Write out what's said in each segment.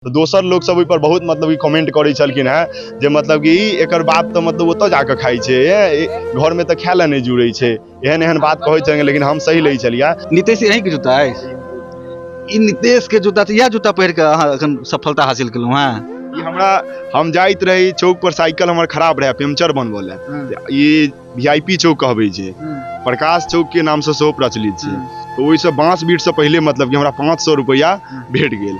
तो दोसर लोग सब पर बहुत मतलब कमेंट करे छलखिन है जे मतलब कि एकर बाप तो मतलब ओतऽ जाके खाई छे घर में तो खाय ला नहीं जुड़े छे एहन एहन बात कहे छे, लेकिन हम सही लै छलिया। नीतीश यहीं के जूता है, ई नीतीश के जूता तो यह जूता पहिर के अहाँ अखन सफलता हासिल केलहुँ हैं। ई हमरा हम जाइत रही चौक पर, साइकिल हमर खराब रहे पंचर बनबो ले, ये वीआईपी चौक कहबे छे, प्रकाश चौक के नाम से सेहो प्रचलित छे। तो ओइसे बांस बीट से पहले मतलब कि हमरा 500 रुपया भेट गेल।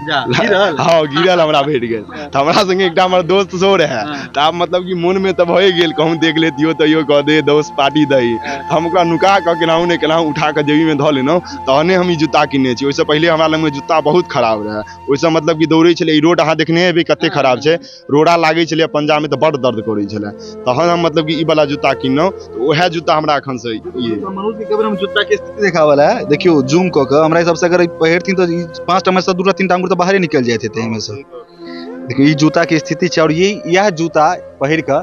हाँ गिरल हमरा भेट गेल। तो हमरा संगे एकटा हमर दोस्त सो रहे, तो आब मतलब कि मन में तो भए गेल कहूँ देख लेतियो तो यो कह दे दोस्त पार्टी दही। तो हम ओकरा नुका के केनाहू ने केनाहू उठा के जेबी में धऽ लेनौ, तहने हम ई जूता किनने छी। ओइसे पहले हमरा लग में जूता बहुत खराब रहे। ओइसे मतलब कि दौड़े छले, ई रोड अहाँ देखने हेबै कते खराब छे, रोड़ा लागे छले पंजा में तो बड़ दर्द करे छले। तहन हम मतलब कि ई वाला जूता किनौ, तो ओहे जूता हमरा अखन से ये मनोज के कबर हम जूता के स्थिति देखावला है। देखियो जूम क के हमरा हिसाब से अगर पहिरथिन तो 5टा में से 2 3 आंगुर तो बाहर ही निकल जाते थे में से। देखियो ई जूता के स्थिति छै, और यह जूता पहिर के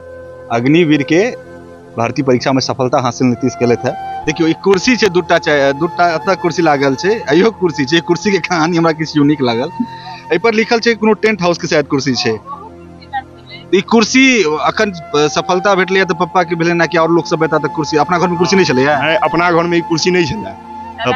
अग्निवीर के भर्ती परीक्षा में सफलता हासिल नीतीश केले थे। देखियो ई कुर्सी छै, दूटा एतऽ कुर्सी लागल छै, अइयो कुर्सी छै। कुर्सी के कहानी हमरा किछ यूनिक लागल। एहि पर लिखल छै कोनो टेंट हाउस के शायद कुर्सी छै। ई कुर्सी अखन सफलता भेटले तो पप्पा के भेले ना कि और लोग सब बता तो कुर्सी अपना घर में कुर्सी नहीं चले है। अपना घर में ई कुर्सी नहीं छले। तो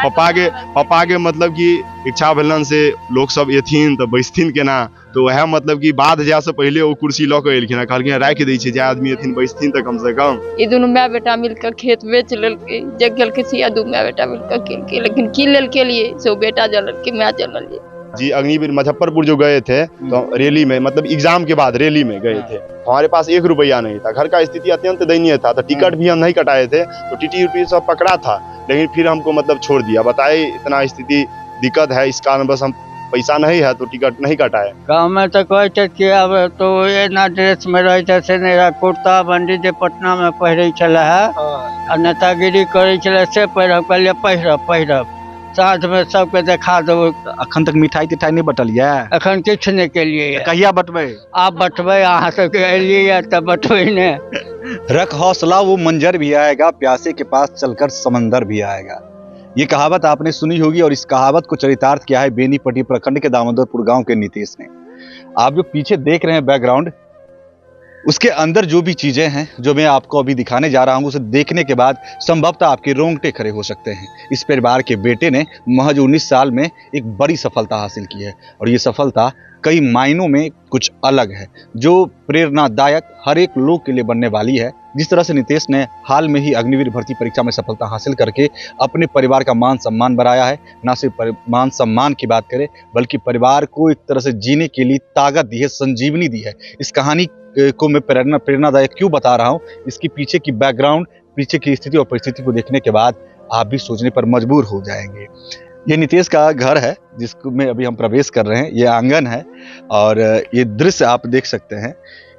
पप्पा के मतलब कि इच्छा भेलन से लोग सब एथिन तो बैसथिन केना, तो वह मतलब कि बाद जाए से पहले वो कुर्सी लऽ के एलखिन, कहलखिन राखि दै छै जे आदमी एथिन बैसथिन तो कम से कम। ई दुनू माय बेटा मिलकर खेत बेच लेलकै, जग गेलकै सिया दू माय बेटा मिलकर केलकै, लेकिन की लेलकै लिए सो बेटा जलल के माय जलल लिए। जी अग्निवीर मुजफ्फरपुर जो गए थे तो रैली में मतलब एग्जाम के बाद रैली में गए थे, हमारे पास 1 रुपया नहीं था, घर का स्थिति अत्यंत दयनीय था, तो टिकट भी हम नहीं कटाए थे। तो टीटी सब पकड़ा था, लेकिन फिर हमको मतलब छोड़ दिया। बताए इतना स्थिति दिक्कत है, इस कारण बस हम पैसा नहीं है तो टिकट नहीं कटाए। गाँव में तो कहते कि अब तो ये ना ड्रेस में रहते से नहीं, कुर्ता बंडी जे पटना में पहिरे छले है और नेतागिरी करे छले से पहिरब, कहलिए पहिरब साथ में सबके देखा देबो। अखन तक मिठाई तिठाई नहीं बटल है, अखन किछ नहीं केलिए, कहिया बटबै? आप बटबै, अहाँ सबके एलिए तब बटबै ने। रख हौसला वो मंजर भी आएगा, प्यासे के पास चलकर समंदर भी आएगा। ये कहावत आपने सुनी होगी, और इस कहावत को चरितार्थ किया है बेनीपट्टी प्रखंड के दामोदरपुर गांव के नीतीश ने। आप जो पीछे देख रहे हैं बैकग्राउंड, उसके अंदर जो भी चीजें हैं जो मैं आपको अभी दिखाने जा रहा हूं, उसे देखने के बाद संभवतः आपके रोंगटे खड़े हो सकते हैं। इस परिवार के बेटे ने महज 19 साल में एक बड़ी सफलता हासिल की है, और ये सफलता कई मायनों में कुछ अलग है, जो प्रेरणादायक हर एक लोग के लिए बनने वाली है। जिस तरह से नीतीश ने हाल में ही अग्निवीर भर्ती परीक्षा में सफलता हासिल करके अपने परिवार का मान सम्मान बढ़ाया है, ना सिर्फ मान सम्मान की बात करें बल्कि परिवार को एक तरह से जीने के लिए ताकत दी है, संजीवनी दी है। इस कहानी को मैं प्रेरणादायक क्यों बता रहा हूँ, इसके पीछे की बैकग्राउंड, पीछे की स्थिति और परिस्थिति को देखने के बाद आप भी सोचने पर मजबूर हो जाएंगे। ये नीतीश का घर है जिसको में अभी हम प्रवेश कर रहे हैं, ये आंगन है, और ये दृश्य आप देख सकते हैं।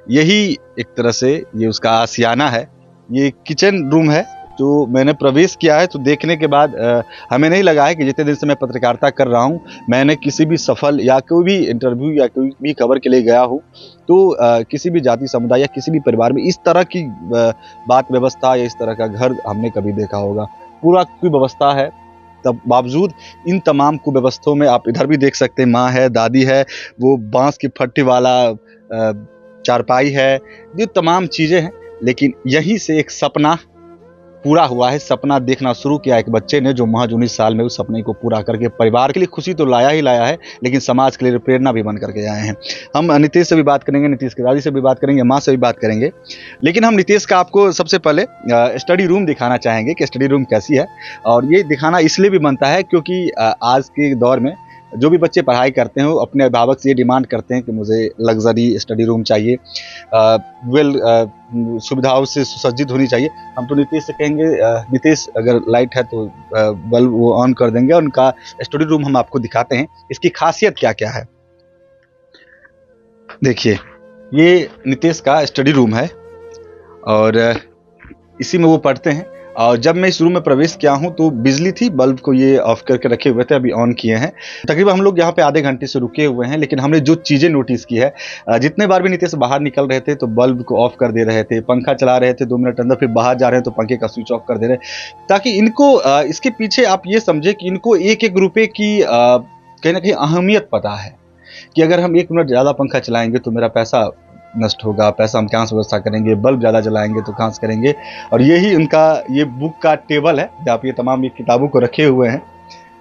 यही एक तरह से ये उसका आशियाना है। ये किचन रूम है जो मैंने प्रवेश किया है, तो देखने के बाद हमें नहीं लगा है कि जितने दिन से मैं पत्रकारिता कर रहा हूँ मैंने किसी भी सफल या कोई भी इंटरव्यू या कोई भी खबर के लिए गया हूँ तो किसी भी जाति समुदाय या किसी भी परिवार में इस तरह की बात व्यवस्था या इस तरह का घर हमने कभी देखा होगा। पूरा कोई व्यवस्था है, तब बावजूद इन तमाम कुव्यवस्थाओं में आप इधर भी देख सकते हैं, माँ है, दादी है, वो बांस की फट्टी वाला चारपाई है, ये तमाम चीज़ें हैं। लेकिन यहीं से एक सपना पूरा हुआ है। सपना देखना शुरू किया एक बच्चे ने, जो महज 19 साल में उस सपने को पूरा करके परिवार के लिए खुशी तो लाया ही लाया है, लेकिन समाज के लिए प्रेरणा भी बन करके आए हैं। हम नीतीश से भी बात करेंगे, नीतीश की दादी से भी बात करेंगे, माँ से भी बात करेंगे, लेकिन हम नीतीश का आपको सबसे पहले स्टडी रूम दिखाना चाहेंगे कि स्टडी रूम कैसी है। और ये दिखाना इसलिए भी बनता है क्योंकि आज के दौर में जो भी बच्चे पढ़ाई करते हैं वो अपने अभिभावक से ये डिमांड करते हैं कि मुझे लग्जरी स्टडी रूम चाहिए, सुविधाओं से सुसज्जित होनी चाहिए। हम तो नीतीश से कहेंगे, नीतीश अगर लाइट है तो बल्ब वो ऑन कर देंगे, और उनका स्टडी रूम हम आपको दिखाते हैं, इसकी खासियत क्या क्या है। देखिए ये नीतीश का स्टडी रूम है, और इसी में वो पढ़ते हैं। और जब मैं इस रूम में प्रवेश किया हूं तो बिजली थी, बल्ब को ये ऑफ करके रखे हुए थे, अभी ऑन किए हैं। तकरीबन हम लोग यहाँ पे आधे घंटे से रुके हुए हैं, लेकिन हमने जो चीज़ें नोटिस की है, जितने बार भी नीतीश बाहर निकल रहे थे तो बल्ब को ऑफ कर दे रहे थे, पंखा चला रहे थे 2 मिनट अंदर, फिर बाहर जा रहे हैं तो पंखे का स्विच ऑफ कर दे रहे, ताकि इनको इसके पीछे आप ये समझे कि इनको एक एक रुपये की कहीं ना कहीं अहमियत पता है। कि अगर हम 1 मिनट ज़्यादा पंखा चलाएंगे तो मेरा पैसा नष्ट होगा, पैसा हम कहाँ से व्यवस्था करेंगे, बल्ब ज़्यादा जलाएंगे तो कहाँ से करेंगे। और यही उनका ये बुक का टेबल है जहाँ पे ये तमाम ये किताबों को रखे हुए हैं,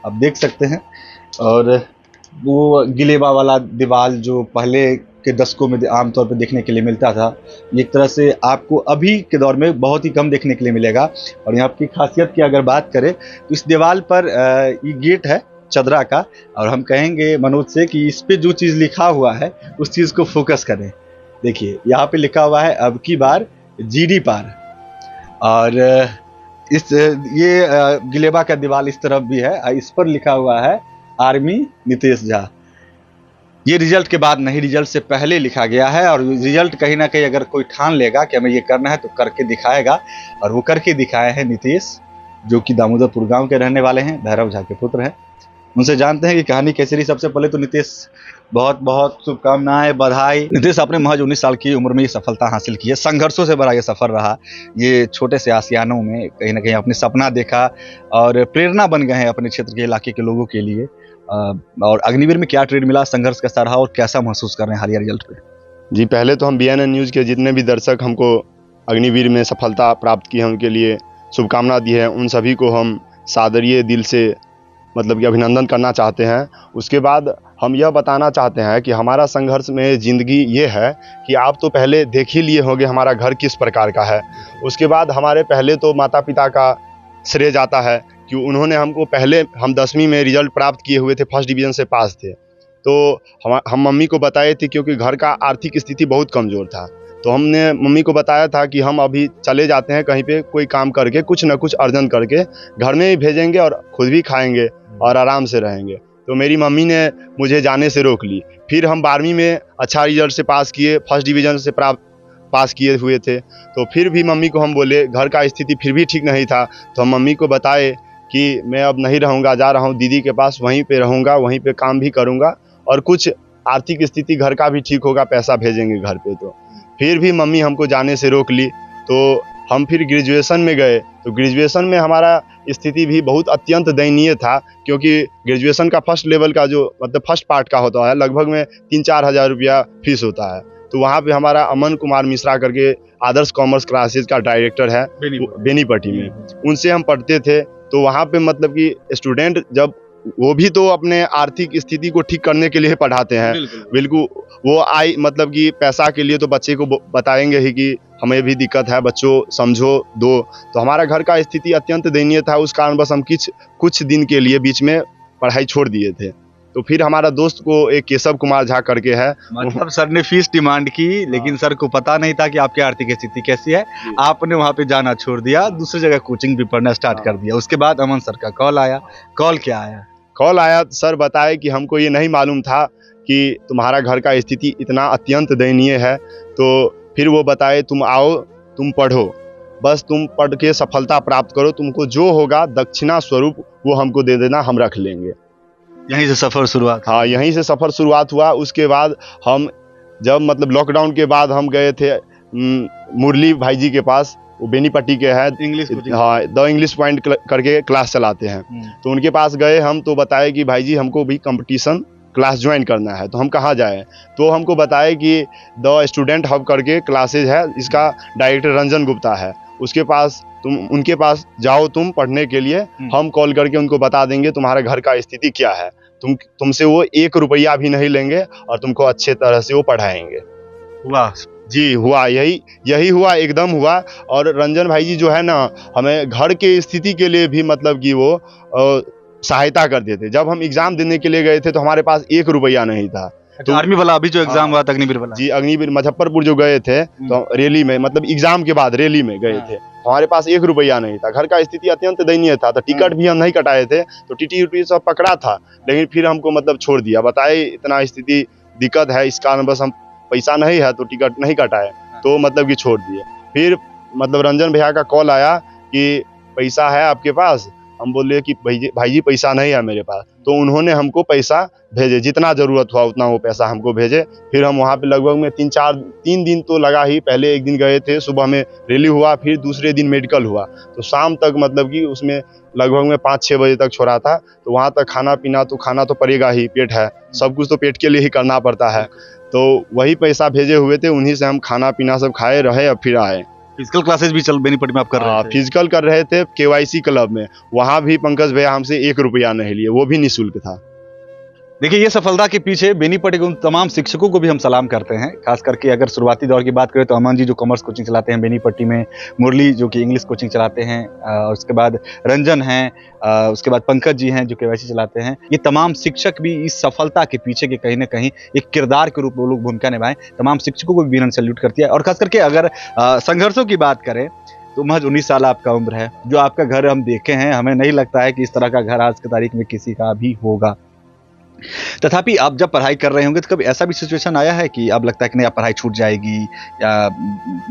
आप देख सकते हैं। और वो गिलेबा वाला दीवार जो पहले के दशकों में आमतौर पर देखने के लिए मिलता था, एक तरह से आपको अभी के दौर में बहुत ही कम देखने के लिए मिलेगा। और यहाँ की खासियत की अगर बात करें तो इस दीवार पर ये गेट है चदरा का, और हम कहेंगे मनोज से कि इस पे जो चीज़ लिखा हुआ है उस चीज़ को फोकस करें। देखिए यहाँ पे लिखा हुआ है अब की बार जीडी पार, और इस ये गिलेबा का दीवार इस तरफ भी है, इस पर लिखा हुआ है आर्मी नीतीश झा। ये रिजल्ट के बाद नहीं, रिजल्ट से पहले लिखा गया है। और रिजल्ट कहीं ना कहीं अगर कोई ठान लेगा कि हमें ये करना है तो करके दिखाएगा, और वो करके दिखाए हैं नीतीश, जो कि दामोदरपुर गांव के रहने वाले हैं, भैरव झा के पुत्र हैं। उनसे जानते हैं कि कहानी कैसी रही। सबसे पहले तो नीतीश बहुत बहुत शुभकामनाएं, बधाई। नीतीश आपने महज 19 साल की उम्र में ये सफलता हासिल की है, संघर्षों से भरा ये सफर रहा। ये छोटे से आसियानों में कहीं ना कहीं अपने सपना देखा और प्रेरणा बन गए हैं अपने क्षेत्र के इलाके के लोगों के लिए। और अग्निवीर में क्या ट्रेड मिला, संघर्ष कैसा रहा और कैसा महसूस कर रहे हैं हालिया रिजल्ट पे? जी, पहले तो हम BNN न्यूज़ के जितने भी दर्शक हमको अग्निवीर में सफलता प्राप्त की है उनके लिए शुभकामना दी है, उन सभी को हम सादरीय दिल से मतलब कि अभिनंदन करना चाहते हैं। उसके बाद हम यह बताना चाहते हैं कि हमारा संघर्ष में ज़िंदगी ये है कि आप तो पहले देख ही लिए होंगे हमारा घर किस प्रकार का है। उसके बाद हमारे पहले तो माता पिता का श्रेय जाता है कि उन्होंने हमको पहले, हम 10वीं में रिजल्ट प्राप्त किए हुए थे, फर्स्ट डिवीज़न से पास थे, तो हम मम्मी को बताए थे क्योंकि घर का आर्थिक स्थिति बहुत कमज़ोर था। तो हमने मम्मी को बताया था कि हम अभी चले जाते हैं कहीं पे कोई काम करके, कुछ ना कुछ अर्जन करके घर में ही भेजेंगे और खुद भी खाएंगे और आराम से रहेंगे। तो मेरी मम्मी ने मुझे जाने से रोक ली। फिर हम 12वीं में अच्छा रिजल्ट से पास किए, फर्स्ट डिवीज़न से पास किए हुए थे। तो फिर भी मम्मी को हम बोले, घर का स्थिति फिर भी ठीक नहीं था, तो हम मम्मी को बताए कि मैं अब नहीं रहूँगा, जा रहा हूँ दीदी के पास, वहीं पे रहूँगा, वहीं पे काम भी करूँगा और कुछ आर्थिक स्थिति घर का भी ठीक होगा, पैसा भेजेंगे घर पे। तो फिर भी मम्मी हमको जाने से रोक ली। तो हम फिर ग्रेजुएशन में गए, तो ग्रेजुएशन में हमारा स्थिति भी बहुत अत्यंत दयनीय था, क्योंकि ग्रेजुएशन का फर्स्ट लेवल का जो मतलब फर्स्ट पार्ट का होता है, लगभग में 3-4 हज़ार रुपया फीस होता है। तो वहाँ पे हमारा अमन कुमार मिश्रा करके आदर्श कॉमर्स क्लासेज का डायरेक्टर है बेनीपट्टी में, उनसे हम पढ़ते थे। तो वहाँ पे मतलब कि स्टूडेंट जब वो भी तो अपने आर्थिक स्थिति को ठीक करने के लिए पढ़ाते हैं, बिल्कुल वो मतलब कि पैसा के लिए तो बच्चे को बताएंगे ही कि हमें भी दिक्कत है, बच्चों समझो दो। तो हमारा घर का स्थिति अत्यंत दयनीय था, उस कारण बस हम कुछ दिन के लिए बीच में पढ़ाई छोड़ दिए थे। तो फिर हमारा दोस्त को एक केशव कुमार झा करके है, मतलब सर ने फीस डिमांड की, लेकिन सर को पता नहीं था कि आपकी आर्थिक स्थिति कैसी है। आपने वहाँ पे जाना छोड़ दिया, दूसरी जगह कोचिंग भी पढ़ना स्टार्ट कर दिया। उसके बाद अमन सर का कॉल आया। कॉल क्या आया? कॉल आया, सर बताए कि हमको ये नहीं मालूम था कि तुम्हारा घर का स्थिति इतना अत्यंत दयनीय है। तो फिर वो बताए तुम आओ, तुम पढ़ो, बस तुम पढ़ के सफलता प्राप्त करो, तुमको जो होगा दक्षिणा स्वरूप वो हमको दे देना, हम रख लेंगे। यहीं से सफ़र शुरुआत? हाँ, यहीं से सफ़र शुरुआत हुआ। उसके बाद हम जब मतलब लॉकडाउन के बाद हम गए थे मुरली भाई जी के पास, वो बेनीपट्टी के हैं, इंग्लिश, हाँ, द इंग्लिश पॉइंट करके क्लास चलाते हैं। तो उनके पास गए हम, तो बताए कि भाई जी हमको भी कंपटीशन क्लास ज्वाइन करना है, तो हम कहाँ जाएँ? तो हमको बताए कि द स्टूडेंट हब करके क्लासेज है, इसका डायरेक्टर रंजन गुप्ता है, उसके पास उनके पास जाओ तुम पढ़ने के लिए, हम कॉल करके उनको बता देंगे तुम्हारा घर का स्थिति क्या है, तुमसे वो 1 रुपया भी नहीं लेंगे और तुमको अच्छे तरह से वो पढ़ाएंगे। हुआ जी, हुआ, यही हुआ, एकदम हुआ। और रंजन भाई जी जो है ना, हमें घर के स्थिति के लिए भी मतलब कि वो सहायता करते थे। जब हम एग्जाम देने के लिए गए थे तो हमारे पास 1 रुपया नहीं था। तो आर्मी वाला अभी जो एग्जाम हुआ था, अग्निवीर वाला? जी, अग्निवीर मुजफ्फरपुर जो गए थे, तो रैली में मतलब एग्जाम के बाद रैली में गए थे, हमारे पास 1 रुपया नहीं था। घर का स्थिति अत्यंत दयनीय था, तो टिकट भी हम नहीं कटाए थे, तो टीटी सब पकड़ा था, लेकिन फिर हमको मतलब छोड़ दिया। बताए इतना स्थिति दिक्कत है, इस कारण बस हम पैसा नहीं है तो टिकट नहीं कटाए, तो मतलब कि छोड़ दिए। फिर मतलब रंजन भैया का कॉल आया कि पैसा है आपके पास, हम बोले कि भाई जी पैसा नहीं है मेरे पास, तो उन्होंने हमको पैसा भेजे, जितना ज़रूरत हुआ उतना वो पैसा हमको भेजे। फिर हम वहाँ पे लगभग में 3 दिन तो लगा ही, पहले एक दिन गए थे, सुबह में रैली हुआ, फिर दूसरे दिन मेडिकल हुआ, तो शाम तक मतलब कि उसमें लगभग में 5-6 बजे तक छोड़ा था। तो वहाँ तक खाना तो पड़ेगा ही, पेट है, सब कुछ तो पेट के लिए ही करना पड़ता है। तो वही पैसा भेजे हुए थे, उन्हीं से हम खाना पीना सब खाए रहे, अब फिर आए। फिजिकल क्लासेस भी बेनीपट्टी में आप कर रहे थे? फिजिकल कर रहे थे KYC क्लब में, वहाँ भी पंकज भैया हमसे 1 रुपया नहीं लिए, वो भी निःशुल्क था। देखिए, ये सफलता के पीछे बेनीपट्टी के उन तमाम शिक्षकों को भी हम सलाम करते हैं। खास करके अगर शुरुआती दौर की बात करें तो अमन जी जो कॉमर्स कोचिंग चलाते हैं बेनीपट्टी में, मुरली जो कि इंग्लिश कोचिंग चलाते हैं, और उसके बाद रंजन हैं, उसके बाद पंकज जी हैं जो KYC चलाते हैं। ये तमाम शिक्षक भी इस सफलता के पीछे के कहीं ना कहीं एक किरदार के रूप में वो लोग भूमिका निभाएं। तमाम शिक्षकों को भी विनम्र सैल्यूट करती है। और खास करके अगर संघर्षों की बात करें तो महज 19 साल आपका उम्र है। जो आपका घर हम देखे हैं, हमें नहीं लगता है कि इस तरह का घर आज की तारीख में किसी का भी होगा। तथापि आप जब पढ़ाई कर रहे होंगे तो कभी ऐसा भी सिचुएशन आया है कि अब लगता है कि नहीं, अब पढ़ाई छूट जाएगी या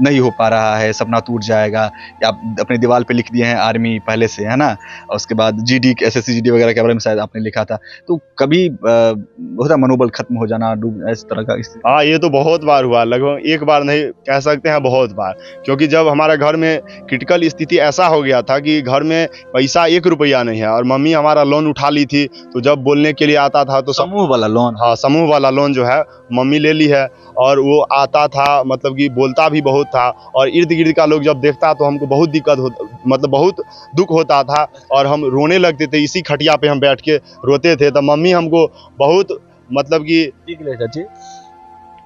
नहीं हो पा रहा है, सपना टूट जाएगा, या आप अपने दीवार पे लिख दिए हैं आर्मी पहले से, है ना, और उसके बाद GD SSC GD वगैरह के बारे में शायद आपने लिखा था, तो कभी होता मनोबल खत्म हो जाना, डूब, इस तरह का? हाँ, ये तो बहुत बार हुआ, लगभग एक बार नहीं कह सकते हैं, बहुत बार। क्योंकि जब हमारा घर में क्रिटिकल स्थिति ऐसा हो गया था कि घर में पैसा 1 रुपया नहीं है, और मम्मी हमारा लोन उठा ली थी, तो जब बोलने के लिए आता था तो समूह वाला लोन? हाँ, समूह वाला लोन जो है मम्मी ले ली है, और वो आता था, मतलब कि बोलता भी बहुत था, और इर्द गिर्द का लोग जब देखता तो हमको बहुत दिक्कत होता, मतलब बहुत दुख होता था, और हम रोने लगते थे, इसी खटिया पे हम बैठ के रोते थे। तो मम्मी हमको बहुत मतलब कि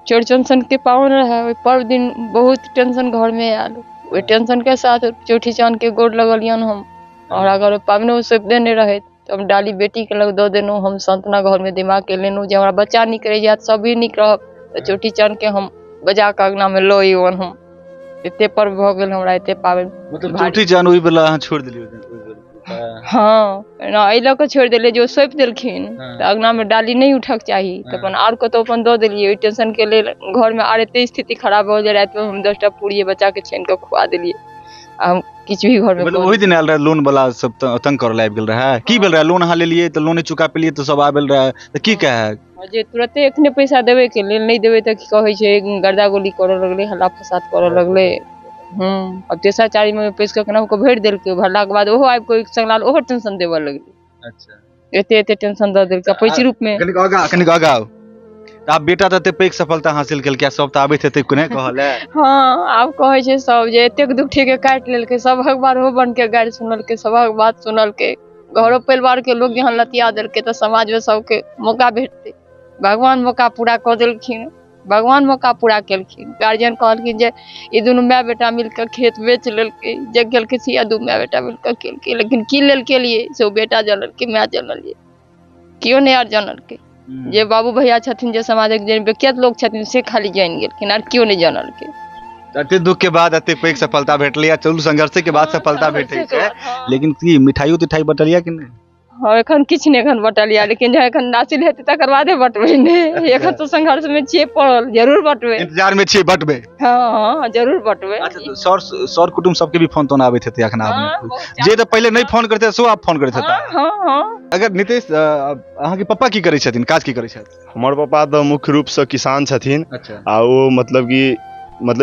चोर टेंशन के पावन रहे, पर दिन बहुत टेंशन घर में आयल, वही टेंशन के साथ चौठी चांद के गोड़ लगलियन हम। और अगर पावनो से देने रहे तो हम डाली बेटी के लग दो देनो, हम संतना घर में दिमाग के लेनो जे हमारा बच्चा निक रह जात, सब भी निक रह, तो चोटी चांद के हम बजा के अंगना में लो वन हम एते पर भ गेल हमरा एते पावन। मतलब चोटी चांद ओइ बेला अहाँ छोड़ देलियै? हाँ, ना ए लक छोड़ देले, जो सौंप देलखिन तो अंगना में डाली नहीं उठक चाहिए, तो अपन आर को तो अपन दो दिलिए। टेंशन के लिए घर में आर एते स्थिति खराब हो जाए, रात में हम 10टा पूरी बच्चा के छेन के खुआ दिलिए। हम किछु भी घर में मतलब वही दिन आयल रहा लोन वाला सब तंग कर लाइब गेल रहा है की भेल रहा? लोन अहाँ ले लिए तो लोने चुका पेलिए तो सब आबेल रहा, तो की कहे जे तुरंते एखने पैसा देवे के लेल नहीं देवे तो की कहे छै गर्दा गोली करे लगले, हल्ला फसाद करे लगले। अब तेसर चारी में पैसा केना को भेट देल के, भरला के बाद ओहो आबि कोई संगलाल, ओहो टेंशन देवे लगले। अच्छा, एते टेंशन द देल के पैसा रूप में। कनिक आगा आप बेटा तते पैघ सफलता हासिल केल के, सब त आबैत हेतै कोने कहल है? हां, आब कहै छै सब जे एतेक दुख ठेके काट लेल के, सबहक बार हो बन के गाड़ी सुनल के, सबहक बात सुनल के, घरो परिवार के लोग यहाँ लतिया देल के, तो समाज में सबके मौका भेटते। भगवान मौका पूरा कर देलखिन, भगवान मौका पूरा केलखिन। गार्जियन कहलखिन जे ई दुनू माय बेटा मिलकर खेत बेच लेलके, जग गेल के सिया दू माय बेटा मिलकर केलके, लेकिन की लेल के लिए से बेटा जानल के, माय जानल के, कियो नहीं आर जानल के। जे बाबू भैया छथिन, जे समाजक जे व्यक्तिगत लोग छथिन से खाली जान गेलखिन, आर कियो नहीं जानल के। अते दुख के बाद अते पैघ सफलता भेटलै, या चलू संघर्ष के बाद सफलता भेटै छै, लेकिन की मिठाइयो तिठाई बटलिया कि नहीं? हाँ, एखन किछ नहीं एखन बटलिया, लेकिन जखन नासिल हेतै तकर बादे बटबै ने। एखन तो संघर्ष में छियै पड़ल, जरूर बटबै, इंतजार में छियै बटबै। हाँ, जरूर बटबै। अच्छा, तो सर कुटुंब सबके भी फोन तोन आबैत हेतै अखन आबे, जे तो पहले नहीं फोन करते सो आप फोन करैत हेता? हाँ। अगर नीतीश अहाँ के पापा की करै छथिन, काज की करै छथि? हमर पापा तो मुख्य रूप से किसान छथिन। अच्छा। आ वो मतलब कि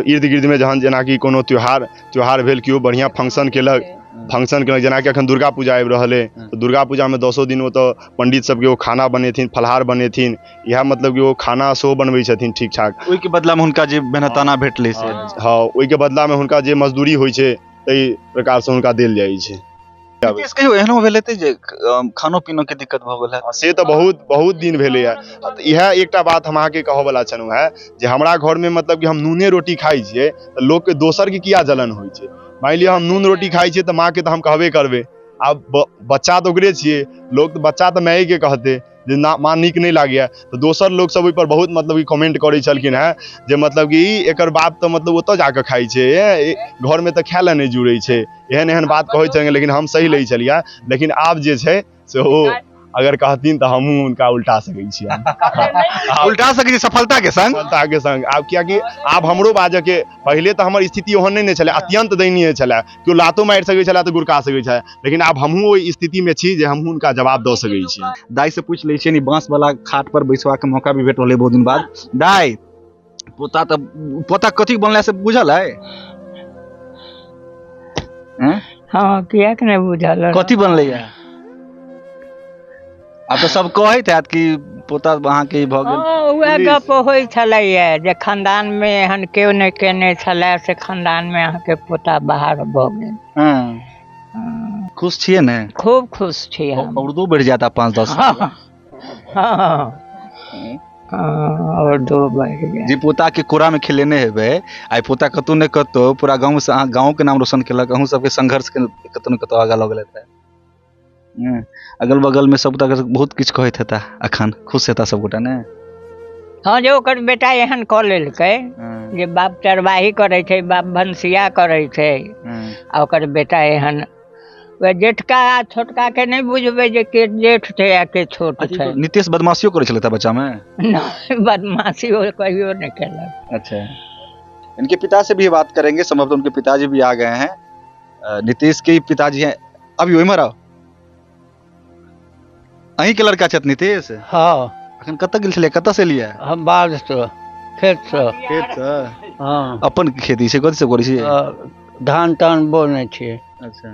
इर्द गिर्द में जहन जेना कि कोनो त्योहार भेल, केओ बढ़िया फंक्शन केलक, जेना कि अखन दुर्गा पूजा आबि रहल है, तो दुर्गा पूजा में 10 दिन वो तो पंडित सबके वो खाना बनेथिन, फलहार बनेथिन, यह मतलब कि वो खाना सेहो बनबै छथिन ठीक ठाक। ओहि के बदला में हुनका जे मेहनताना भेटलै से? हाँ, ओहि के बदला में हुनका जे मजदूरी होइ छै तै प्रकार से हुनका देल जाइ छै। नीतीश कहियो एहनो भेल हेतै जे खानो पीनो के दिक्कत भऽ गेल है? से तो बहुत दिन भेलै है। इएह एकटा बात हम अहाँके कहऽ वाला छलहुँ है जे हमरा घर में मतलब कि हम नूने रोटी खाइ छियै तऽ लोग के दोसर के किया जलन होइ छै। मान लिअ हम नून रोटी खाइ छियै तऽ माँ के तऽ हम कहबे करबै, आब बच्चा तऽ ओकरे छियै, लोग बच्चा तऽ माय के कहतै जे ना माँ नीक नहीं लागैया, तो दोसर लोग सब ओहि पर बहुत मतलब कि कमेंट करै छलखिन है जे मतलब कि एकर बाप तो मतलब ओतऽ जाके खाइ छै, घर में तो खाय लए नहीं जुड़ै छै, एहन बात कहै छलै, लेकिन हम सही लै छलियै। लेकिन आब जे छै से ओ अगर कहथिन तो हमहूँ उनका उल्टा सकै छी उल्टा सकै छी सफलता के संग। सफलता के संग आब कियाकि आब हमरो बाजऽ के पहिले तऽ हमर स्थिति ओहन नहि छलै, अत्यंत दयनीय छलै, केओ लातो मारि सकै छलै तऽ गुरका सकै छलै, लेकिन आब हमहूँ ओहि स्थिति में छी जे हमहूँ उनका जवाब दऽ सकै छी। दाई से पूछ लै छियै, बांस वाला खाट पर बैसवा के मौका भी भेट रहलै बहुत दिन बाद। दाई पोता कथी बनला से बुझल है? हाँ किया के नहीं बुझल कथी बनलै है? आब तऽ सब कहैत हैत कि पोता अहाँ के भऽ गेल। वह गप होइ छलैया जे खानदान में एहन केओ नहीं केने छलै से खानदान में अहाँ के पोता बाहर भऽ गेल। हाँ। खुश छियै ने? खूब खुश छी हम। और दो बढ़ जाता 5-10 साल। और दो बढ़ गया जी। पोता के कोरा में खेलेने हेबै, आइ पोता कतौ ने कतौ पूरा गांव से गांव के नाम रोशन केलक, अहूँ सबके संघर्ष के कतौ ने कतौ आगा लऽ गेलैथ है। अगल बगल में सब तक बहुत किछु कहैत हेता, अखन खुश हेता सब गोटा ने? हाँ जे ओकर बेटा एहन कऽ लेलकै जे बाप चरवाही करै छै, बाप भनसिया करै छै, आ ओकर बेटा एहन जेठका आ छोटका के नहीं बुझबे जे के जेठ छै या के छोट छै। नीतीश बदमाशियो करै छलै बच्चा में? नहीं बदमाशी कहियो नहीं केलक। अच्छा, इनके पिता से भी बात करेंगे, संभवतः उनके पिताजी भी आ गए हैं। नीतीश के पिताजी हैं अभी ओहिमे रहो। अहीं के लड़का छथि नीतीश? हाँ। अखन कतऽ गेल छलै, कतऽ से लिया? हम बाढ़ से खेत से। खेत से? हाँ। अपन खेती से कथी से करै छी? धान तान बोने छियै। अच्छा,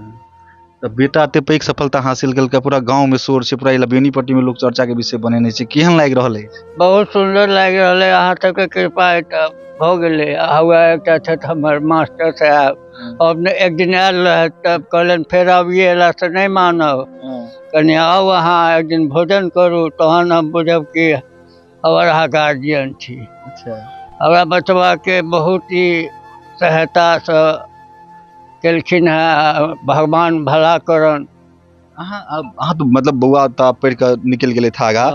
तऽ बेटा एते पैघ सफलता हासिल केलकै, पूरा गांव में शोर छै, पूरा बेनीपट्टी में लोग चर्चा के विषय बनेने छै, केहन लागि रहल अछि? बहुत सुंदर लागि रहल है, अहाँ सबके कृपा एकटा भऽ गेलै। हुआ एकटा छथि हमर मास्टर साहब, अपने एक दिन आयल रहे तब कहलन फेर अबिए एला से नहीं मानब, कनी आओ अहाँ एक दिन भोजन करू तहन हम बुझब कि और अहाँ गार्जियन छी। अच्छा, हमरा बचवा के बहुत ही सहायता से केलखिन है, भगवान भला करन। अहाँ तो मतलब बउआ तऽ पढ़ि कऽ निकलि गेलै था आगा,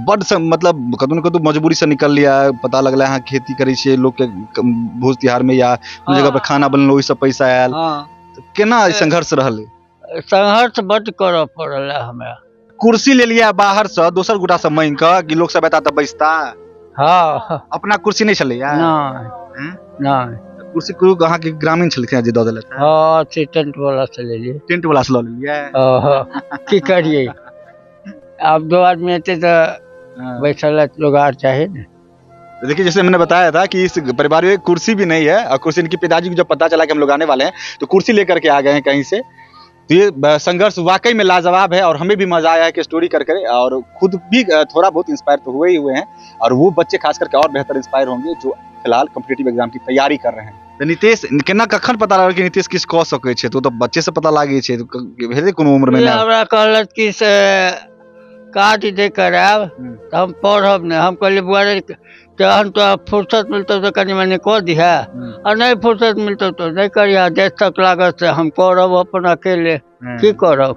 बड से मतलब कतौ ने कतौ मजबूरी से निकल लिया, पता लगला अहाँ खेती करै छियै, लोग के भोज तिहार में या कोन जगह पर खाना बनल ओहि सब पैसा आयल, केना संघर्ष रहलै? संघर्ष बड करऽ पड़ल है हमरा। कुर्सी ले लिया बाहर से दोसर गोटा से मांगि कऽ कि लोग सब एता तऽ बैसता? हाँ। अपना कुर्सी नहीं छलैया? नहीं। कुर्सी अहाँ के ग्रामीण छलखिन जे दऽ देलथि? हाँ, टेंट वाला से ले लिए। टेंट वाला से लऽ लेलियै? की करिए, अब दो आदमी थे तो बैठल जुगाड़ चाहिए ना। देखिए, जैसे मैंने बताया था कि इस परिवार में कुर्सी भी नहीं है, और कुर्सी इनकी पिताजी को जब पता चला कि हम लोग आने वाले हैं तो कुर्सी लेकर के आ गए हैं कहीं से। तो ये संघर्ष वाकई में लाजवाब है, और हमें भी मजा आया है कि स्टोरी करके, और खुद भी थोड़ा बहुत इंस्पायर तो हुए ही हुए हैं, और वो बच्चे खास करके और बेहतर इंस्पायर होंगे जो फिलहाल कॉम्पिटिटिव एग्जाम की तैयारी कर रहे हैं। तो नीतीश केना कखन पता लागल कि नीतीश किछु कऽ सकै छै? तो बच्चे से पता लागे छै, भेलै कोनो उम्र में? हमरा कहलक कि से काज दे कर आब तो हम पढ़ब ने। हम कहलिए बुआरे तहन तो फुर्सत मिलतौ तो कनी मनी कऽ दिहा, और नहीं फुर्सत मिलतौ तो नहीं करिहा, देश तक लागत से हम करब अपन अकेले, की करब।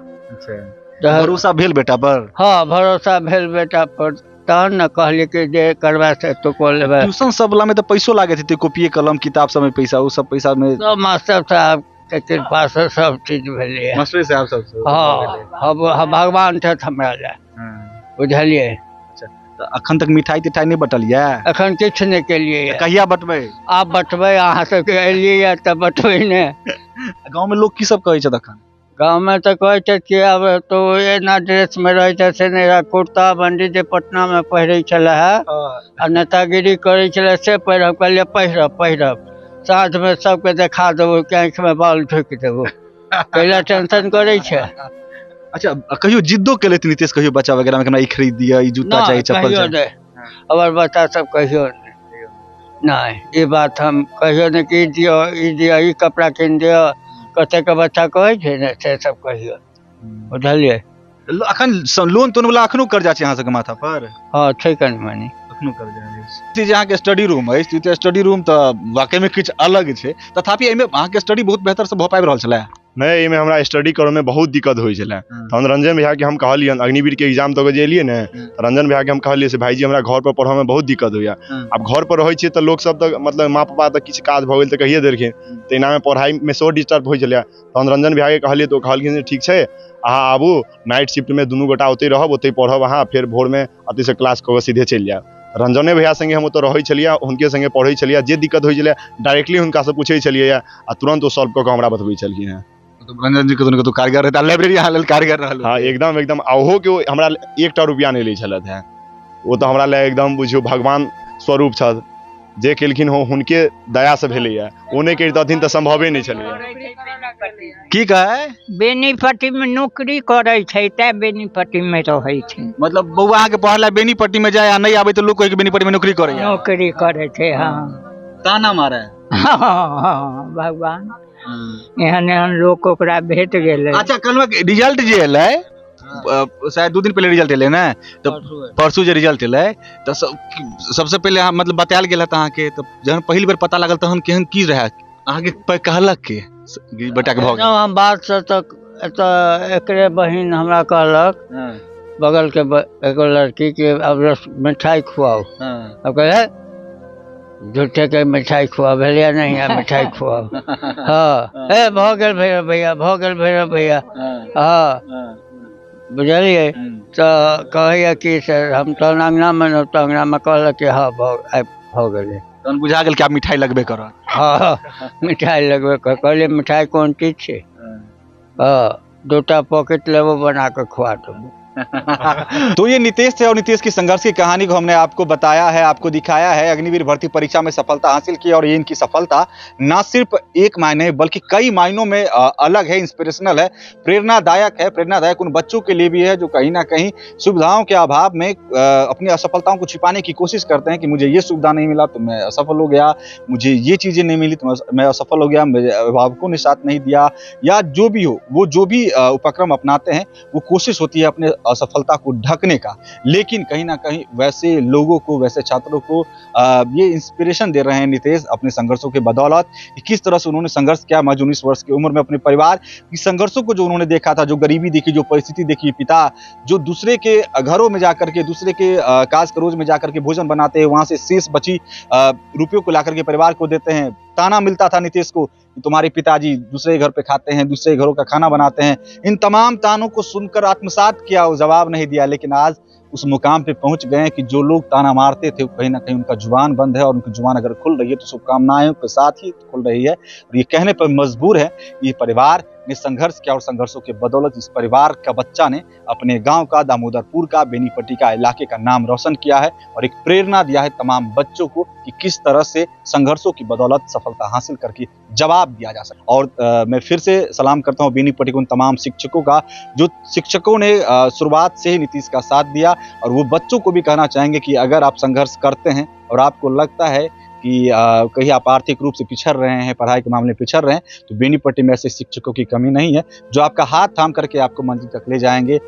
भरोसा भेल बेटा पर? हाँ, भरोसा भेल बेटा पर, तहन न कहलिए कि जे करबा से तो कऽ लेबै। ट्यूशन सब वाला में तो पैसो लागे थे, कॉपी कलम किताब सब में पैसा, वो सब पैसा में सब मास्टर साहब के कृपा से सब चीज भेलै। मास्टर साहब सब? हाँ, भगवान छथि हमरा लए, बुझलिए। तो अखन तक मिठाई तिठाई नहीं बटल है? अखन किछु नहीं केलिए। कहिया बटबै? आप बटबै, अहाँ सबके एलिए तब बटबै ने। गाँव में लोग की सब कहै छथि अखन? गाँव में तो कहै छै कि अब तो एना ड्रेस में रहै छै से नहीं, कुर्ता बंडी जे पटना में पहिरै छलै है आ नेतागिरी करै छलै से पहिरब। कहलिए पहिरब साँझ में सबके देखा देबो कि आँखि में बाल ठोकि देबो, कैला टेंशन करै छै। अच्छा, कहियो जिद्दो केले नीतीश कहियो बच्चा वगैरह में, हमरा ई खरीद दिया, ई जूता चाहिए, चप्पल चाहिए? हमर बच्चा सब कहियो नहीं, ये बात हम कहियो नहीं कि ई दियो, ई कपड़ा कीन दियो, कते के बच्चा कहै छै ने से सब कहियो, बुझलिए। अखन लोन तोन वाला अखनो कर्जा छै अहाँ सबके माथा पर? हाँ, छै कनि मनी अखनो कर्जा छै। अहाँ के स्टडी रूम अछि, स्टडी रूम तो वाकई में किछु अलग छै, तथापि एहिमे अहाँ के स्टडी बहुत बेहतर से भऽ पाबि रहल छलै? नहीं में हमरा स्टडी करे में बहुत दिक्कत होइ छले। तो हम रंजन भैया के हम कहलिए अग्निवीर के एग्जाम तो जेलिए ने, रंजन भैया के हम कहलिए से भाईजी हमरा घर पर पढ़े में बहुत दिक्कत होइया। अब घर पर रहै छियै त लोग सब त मतलब माँ पापा त किछ काज भ गेल त कहिए देलखिन, त एना में पढ़ाई में सो डिस्टर्ब होइ छले। तो हम रंजन भैया के कहलिए तो कहलखिन ठीक छै अहाँ आबू नाइट शिफ्ट में दुनू गोटा ओतै रहब, ओतै पढ़ब अहाँ, फिर भोर में अतै से क्लास क के सीधे चलि जायब। रंजने भैया संगे हम ओतऽ रहै छलियै, हुनके संगे पढ़ै छलियै, जे दिक्कत होइ छलै डायरेक्टली हुनका से पूछै छलियै आ तुरंत ओ सॉल्व क के हमरा बतबै छलखिन हैं। तो रंजन जी के तो कारगर रहता, लाइब्रेरी यहाँ लेल कारगर रहल। हाँ एकदम एकदम, ओहो के हमरा 1 टा रुपया नहीं लै छलथि हैं। वो तो हमरा ले एकदम बुझियो भगवान स्वरूप छथि, जे केलखिन हो हुनके दया से भेलैया, ओ नहीं करितथिन तऽ संभवे नहीं छलैया। की कहे बेनीपट्टी में नौकरी करे छै ते बेनीपट्टी में रहै छै। मतलब बउआ अहाँ के पढ़ला बेनीपट्टी में जाए आ नहीं आबे तो लोग कहे कि बेनीपट्टी में नौकरी करे। नौकरी करे छै हाँ। ताना मारे हाँ भगवान एहन एहन लोग ओकरा भेट गेलै। अच्छा कल रिजल्ट जे एलै शायद 2 दिन पहले रिजल्ट एलै ने, तो परसू जे रिजल्ट एलै तो सबसे पहले अहाँ मतलब बतायल गेल अहाँ के, तो जहन पहिल बेर पता लागल तहन केहन की रहे अहाँ के कहलक के बेटा के भऽ गेल? हम बात से तो एकरे बहिन हमरा कहलक बगल के एगो लड़की के अब मिठाई खुआओ। अब कहे झूठे के मिठाई खुआ भेलिया नहीं है मिठाई खुआओ। हाँ ए भऽ गेल भैया भऽ गेल भैया हाँ बुझलिए। तो कहिए कि सर हम तो अंगना में न, तो अंगना में कहलक कि हाँ भऽ गेलै। तहन बुझा गेल कि आप मिठाई लगबे करत। हाँ मिठाई लगबे कर, कहलिए मिठाई कौन चीज छै? हाँ 2टा पॉकेट लेबो बना के खुआ देबो। तो ये नीतीश थे और नीतीश की संघर्ष की कहानी को हमने आपको बताया है, आपको दिखाया है। अग्निवीर भर्ती परीक्षा में सफलता हासिल की और ये इनकी सफलता ना सिर्फ एक मायने बल्कि कई मायनों में अलग है, इंस्पिरेशनल है, प्रेरणादायक है। प्रेरणादायक उन बच्चों के लिए भी है जो कहीं ना कहीं सुविधाओं के अभाव में अपनी असफलताओं को छिपाने की कोशिश करते हैं कि मुझे ये सुविधा नहीं मिला तो मैं असफल हो गया, मुझे ये चीजें नहीं मिली तो मैं असफल हो गया, मेरे अभिभावकों ने साथ नहीं दिया, या जो भी हो वो जो भी उपक्रम अपनाते हैं वो कोशिश होती है अपने असफलता को ढकने का। लेकिन कहीं ना कहीं वैसे लोगों को, वैसे छात्रों को ये इंस्पिरेशन दे रहे हैं नीतीश अपने संघर्षों के बदौलत कि किस तरह से उन्होंने संघर्ष किया। मैं 19 वर्ष की उम्र में अपने परिवार की संघर्षों को जो उन्होंने देखा था, जो गरीबी देखी, जो परिस्थिति देखी, पिता जो दूसरे के घरों में जाकर के, दूसरे के काज करोज में जाकर के भोजन बनाते हैं, वहां से शेष बची रुपयों को लाकर के परिवार को देते हैं। ताना मिलता था नीतीश को कि तुम्हारे पिताजी दूसरे घर पे खाते हैं, दूसरे घरों का खाना बनाते हैं। इन तमाम तानों को सुनकर आत्मसात किया, वो जवाब नहीं दिया, लेकिन आज उस मुकाम पे पहुंच गए कि जो लोग ताना मारते थे कहीं ना कहीं उनका जुबान बंद है, और उनकी जुबान अगर खुल रही है तो शुभकामनाएं के साथ ही खुल रही है। और ये कहने पर मजबूर है, ये परिवार ने संघर्ष किया और संघर्षों के बदौलत इस परिवार का बच्चा ने अपने गांव का, दामोदरपुर का, बेनीपट्टी का इलाके का नाम रोशन किया है और एक प्रेरणा दिया है तमाम बच्चों को कि किस तरह से संघर्षों की बदौलत सफलता हासिल करके जवाब दिया जा सकता। और मैं फिर से सलाम करता हूँ बेनीपट्टी के उन तमाम शिक्षकों का जो शिक्षकों ने शुरुआत से ही नीतीश का साथ दिया, और वो बच्चों को भी कहना चाहेंगे कि अगर आप संघर्ष करते हैं और आपको लगता है कि कहीं आप आर्थिक रूप से पिछड़ रहे हैं, पढ़ाई के मामले में पिछड़ रहे हैं, तो बेनीपट्टी में ऐसे शिक्षकों की कमी नहीं है जो आपका हाथ थाम करके आपको मंजिल तक ले जाएंगे।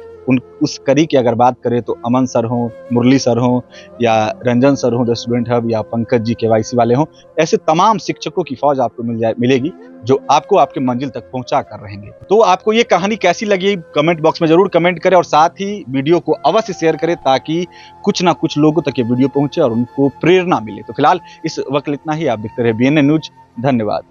उस कड़ी की अगर बात करें तो अमन सर हों, मुरली सर हों, या रंजन सर हों द स्टूडेंट हब, या पंकज जी KYC वाले हों, ऐसे तमाम शिक्षकों की फौज आपको मिलेगी जो आपको आपके मंजिल तक पहुंचा कर रहेंगे। तो आपको ये कहानी कैसी लगी कमेंट बॉक्स में जरूर कमेंट करें, और साथ ही वीडियो को अवश्य शेयर करें ताकि कुछ ना कुछ लोगों तक ये वीडियो पहुंचे और उनको प्रेरणा मिले। तो फिलहाल इस वक्त इतना ही। आप देखते रहे BNN न्यूज। धन्यवाद।